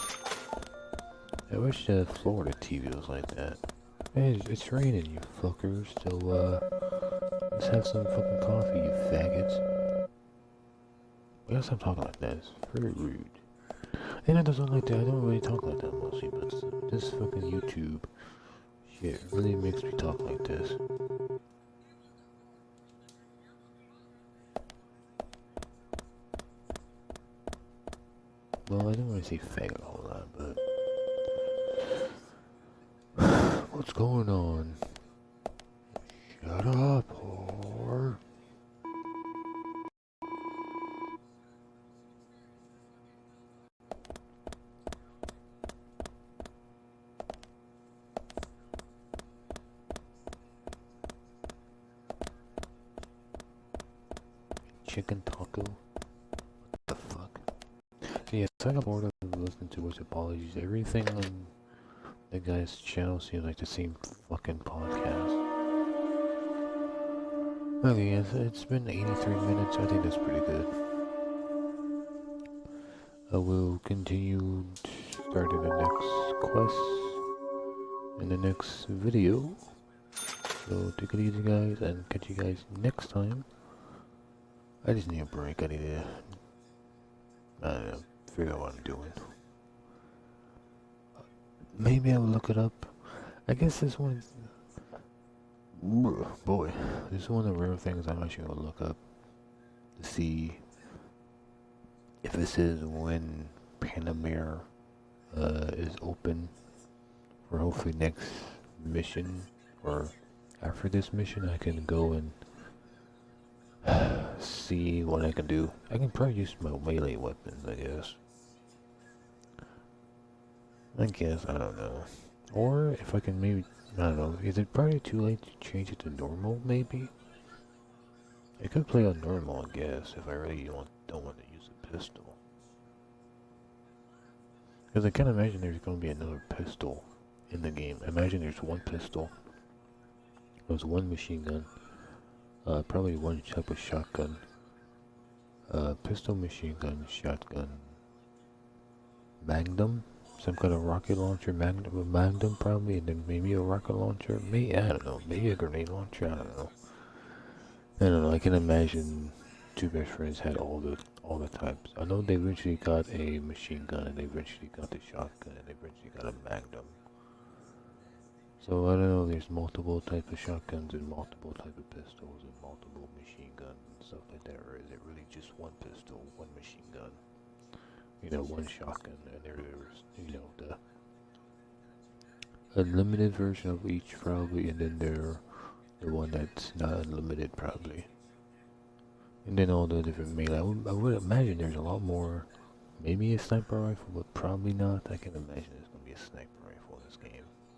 I wish the Florida TV was like that. Hey, it's raining, you fuckers, so let's have some fucking coffee, you faggots. I guess I'm talking like that, it's very rude. And it doesn't like that, I don't really talk like that mostly, but this fucking YouTube shit really makes me talk like this. Well, I don't really say faggot a whole lot, but what's going on? Shut up, whore. Chicken taco? What the fuck? Yeah, I got bored of listening to his apologies. Everything on the guy's channel seems like the same fucking podcast. Okay, yes, it's been 83 minutes. I think that's pretty good. I will continue starting the next quest in the next video. So take it easy, guys, and catch you guys next time. I just need a break. I need to, I don't know, figure out what I'm doing. Maybe I'll look it up. I guess this one, boy, this is one of the rare things I'm actually gonna look up to see if this is when Panamera is open for hopefully next mission, or after this mission I can go and see what I can do. I can probably use my melee weapons, I guess. I don't know. Or if I can maybe, I don't know, is it probably too late to change it to normal, maybe? I could play on normal, I guess, if I really don't want to use a pistol. Because I can't imagine there's going to be another pistol in the game. Imagine there's one pistol. There's one machine gun. Probably one type of shotgun. Pistol, machine gun, shotgun. Magnum? Some kind of rocket launcher, Magnum probably, and then maybe a rocket launcher, I don't know, maybe a grenade launcher, I don't know, I can imagine two best friends had all the types. I know they eventually got a machine gun, and they eventually got the shotgun, and they eventually got a Magnum. So I don't know, there's multiple types of shotguns, and multiple types of pistols, and multiple machine guns, and stuff like that, or is it really just one pistol, one machine gun? You know, one shotgun, and there's, you know, the unlimited version of each probably, and then the one that's not unlimited probably. And then all the different melee. I would imagine there's a lot more, maybe a sniper rifle, but probably not. I can imagine there's going to be a sniper rifle in this game.